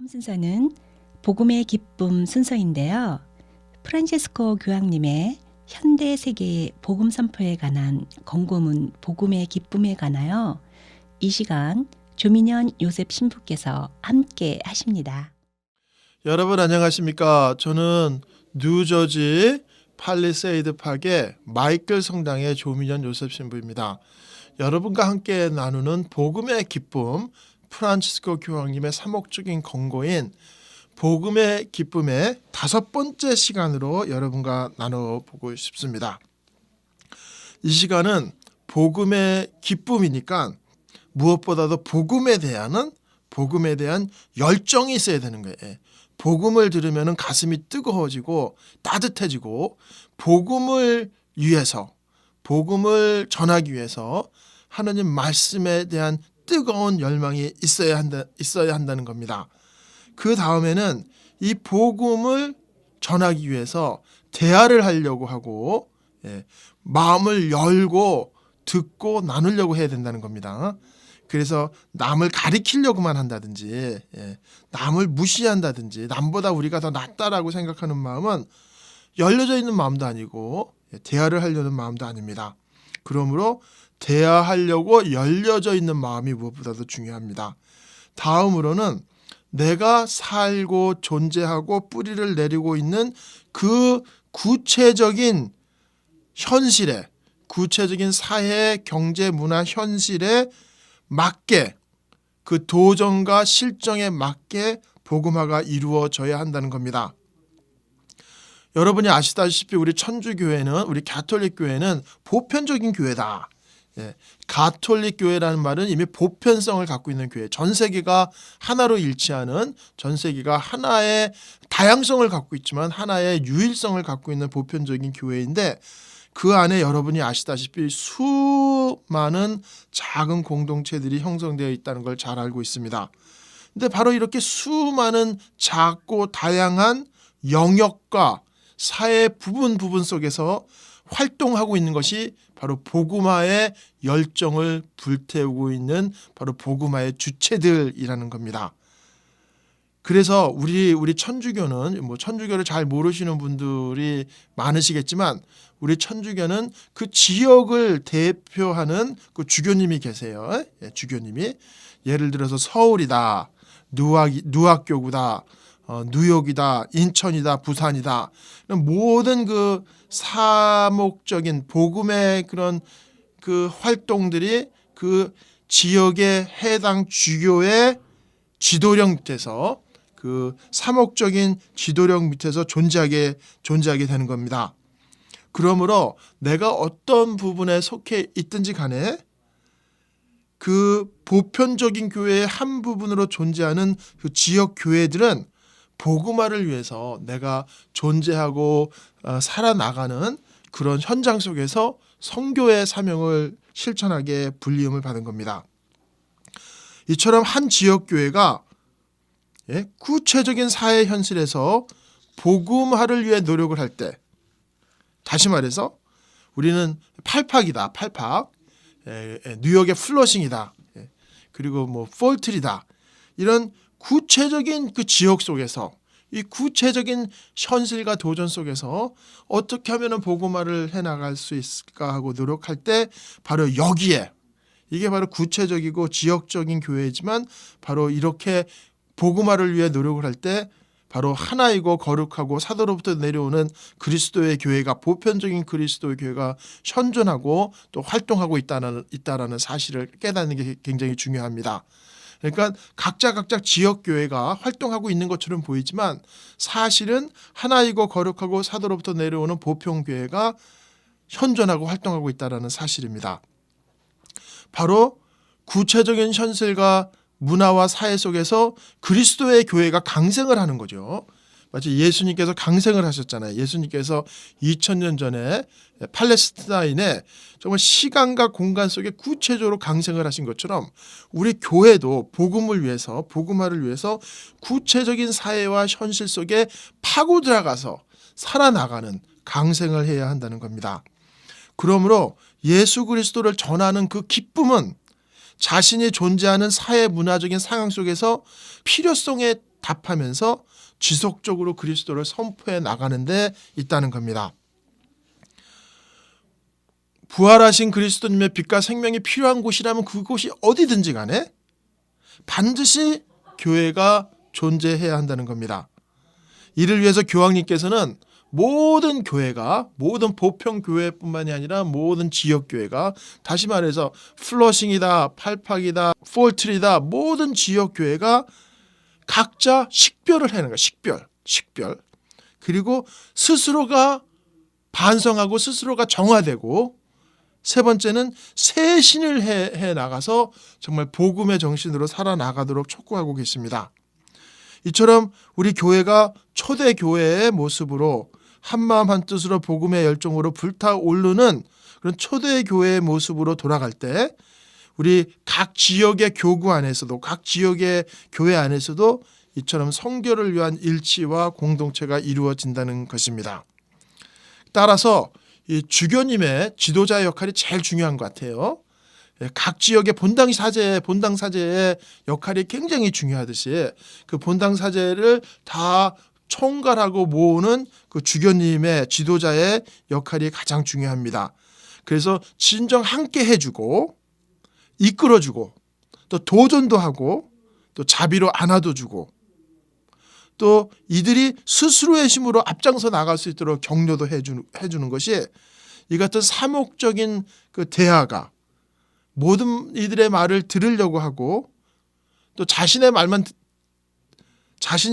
다음 순서는 복음의 기쁨 순서인데요. 프란체스코 교황님의 현대 세계의 복음 선포에 관한 권고문 복음의 기쁨에 관하여 이 시간 조민현 요셉 신부께서 함께 하십니다. 여러분 안녕하십니까? 저는 뉴저지 팔리세이드 파크의 마이클 성당의 조민현 요셉 신부입니다. 여러분과 함께 나누는 복음의 기쁨, 프란치스코 교황님의 사목적인 권고인 복음의 기쁨의 5번째 시간으로 여러분과 나눠보고 싶습니다. 이 시간은 복음의 기쁨이니까 무엇보다도 복음에 대한 열정이 있어야 되는 거예요. 복음을 들으면 가슴이 뜨거워지고 따뜻해지고 복음을 위해서, 복음을 전하기 위해서 하나님 말씀에 대한 뜨거운 열망이 있어야 한다는 겁니다. 그 다음에는 이 복음을 전하기 위해서 대화를 하려고 하고 마음을 열고 듣고 나누려고 해야 된다는 겁니다. 그래서 남을 가리키려고만 한다든지 남을 무시한다든지 남보다 우리가 더 낫다라고 생각하는 마음은 열려져 있는 마음도 아니고 대화를 하려는 마음도 아닙니다. 그러므로 대화하려고 열려져 있는 마음이 무엇보다도 중요합니다. 다음으로는 내가 살고 존재하고 뿌리를 내리고 있는 그 구체적인 현실에, 구체적인 사회, 경제, 문화 현실에 맞게, 그 도전과 실정에 맞게 복음화가 이루어져야 한다는 겁니다. 여러분이 아시다시피 우리 천주교회는, 우리 가톨릭 교회는 보편적인 교회다. 가톨릭 교회라는 말은 이미 보편성을 갖고 있는 교회, 전 세계가 하나로 일치하는, 전 세계가 하나의 다양성을 갖고 있지만 하나의 유일성을 갖고 있는 보편적인 교회인데, 그 안에 여러분이 아시다시피 수많은 작은 공동체들이 형성되어 있다는 걸 잘 알고 있습니다. 근데 바로 이렇게 수많은 작고 다양한 영역과 사회 부분 속에서 활동하고 있는 것이 바로 복음화의 열정을 불태우고 있는 바로 복음화의 주체들이라는 겁니다. 그래서 우리 천주교는 천주교를 잘 모르시는 분들이 많으시겠지만 우리 천주교는 그 지역을 대표하는 그 주교님이 계세요. 주교님이 예를 들어서 서울이다, 누학교구다, 뉴욕이다, 인천이다, 부산이다. 모든 그 사목적인 복음의 그런 그 활동들이 그 지역의 해당 주교의 지도력 밑에서, 그 사목적인 지도력 밑에서 존재하게 되는 겁니다. 그러므로 내가 어떤 부분에 속해 있든지 간에 그 보편적인 교회의 한 부분으로 존재하는 그 지역 교회들은 복음화를 위해서 내가 존재하고 살아나가는 그런 현장 속에서 선교의 사명을 실천하게 불리움을 받은 겁니다. 이처럼 한 지역 교회가 구체적인 사회 현실에서 복음화를 위해 노력을 할 때, 다시 말해서 우리는 팔팍이다, 팔팍, 뉴욕의 플러싱이다, 그리고 폴트리다, 이런 구체적인 그 지역 속에서, 이 구체적인 현실과 도전 속에서 어떻게 하면 복음화를 해나갈 수 있을까 하고 노력할 때, 바로 여기에, 이게 바로 구체적이고 지역적인 교회이지만 바로 이렇게 복음화를 위해 노력을 할 때 바로 하나이고 거룩하고 사도로부터 내려오는 그리스도의 교회가, 보편적인 그리스도의 교회가 현존하고 또 활동하고 있다라는 사실을 깨닫는 게 굉장히 중요합니다. 그러니까 각자 지역 교회가 활동하고 있는 것처럼 보이지만 사실은 하나이고 거룩하고 사도로부터 내려오는 보편 교회가 현존하고 활동하고 있다라는 사실입니다. 바로 구체적인 현실과 문화와 사회 속에서 그리스도의 교회가 강생을 하는 거죠. 마치 예수님께서 강생을 하셨잖아요. 예수님께서 2000년 전에 팔레스타인에 정말 시간과 공간 속에 구체적으로 강생을 하신 것처럼 우리 교회도 복음을 위해서, 복음화를 위해서 구체적인 사회와 현실 속에 파고 들어가서 살아나가는 강생을 해야 한다는 겁니다. 그러므로 예수 그리스도를 전하는 그 기쁨은 자신이 존재하는 사회 문화적인 상황 속에서 필요성에 답하면서 지속적으로 그리스도를 선포해 나가는 데 있다는 겁니다. 부활하신 그리스도님의 빛과 생명이 필요한 곳이라면 그곳이 어디든지 간에 반드시 교회가 존재해야 한다는 겁니다. 이를 위해서 교황님께서는 모든 교회가, 모든 보평교회뿐만이 아니라 모든 지역교회가, 다시 말해서 플러싱이다, 팔팍이다, 폴트리다, 모든 지역교회가 각자 식별을 하는 거예요. 식별. 그리고 스스로가 반성하고 스스로가 정화되고, 세 번째는 새 신을 해 나가서 정말 복음의 정신으로 살아나가도록 촉구하고 계십니다. 이처럼 우리 교회가 초대 교회의 모습으로 한마음 한뜻으로 복음의 열정으로 불타오르는 그런 초대 교회의 모습으로 돌아갈 때 우리 각 지역의 교구 안에서도, 각 지역의 교회 안에서도 이처럼 성결을 위한 일치와 공동체가 이루어진다는 것입니다. 따라서 이 주교님의 지도자의 역할이 제일 중요한 것 같아요. 각 지역의 본당 사제의 역할이 굉장히 중요하듯이 그 본당 사제를 다 총괄하고 모으는 그 주교님의 지도자의 역할이 가장 중요합니다. 그래서 진정 함께 해주고 이끌어주고 또 도전도 하고 또 자비로 안아도 주고 또 이들이 스스로의 힘으로 앞장서 나갈 수 있도록 격려도 해주는 것이 이 같은 사목적인 그 대화가 모든 이들의 말을 들으려고 하고 또 자신이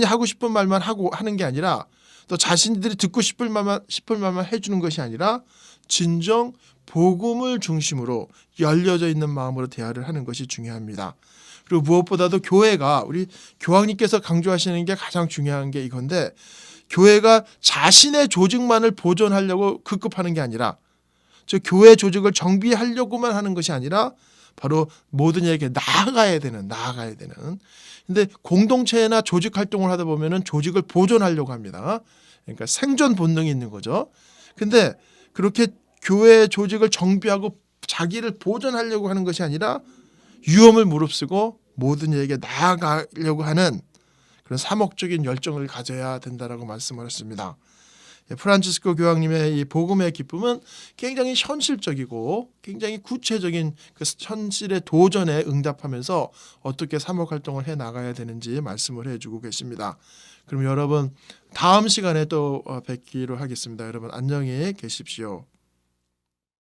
하고 싶은 말만 하는 게 아니라 또 자신들이 듣고 싶을 말만 해주는 것이 아니라 진정 복음을 중심으로 열려져 있는 마음으로 대화를 하는 것이 중요합니다. 그리고 무엇보다도 교회가, 우리 교황님께서 강조하시는 게 가장 중요한 게 이건데, 교회가 자신의 조직만을 보존하려고 급급하는 게 아니라, 즉 교회 조직을 정비하려고만 하는 것이 아니라 바로 모든 이에게 나아가야 되는. 근데 공동체나 조직 활동을 하다 보면은 조직을 보존하려고 합니다. 그러니까 생존 본능이 있는 거죠. 근데 그렇게 교회 조직을 정비하고 자기를 보존하려고 하는 것이 아니라 위험을 무릅쓰고 모든 이에게 나아가려고 하는 그런 사목적인 열정을 가져야 된다라고 말씀하셨습니다. 프란치스코 교황님의 이 복음의 기쁨은 굉장히 현실적이고 굉장히 구체적인 그 현실의 도전에 응답하면서 어떻게 사목 활동을 해 나가야 되는지 말씀을 해주고 계십니다. 그럼 여러분 다음 시간에 또 뵙기로 하겠습니다. 여러분 안녕히 계십시오.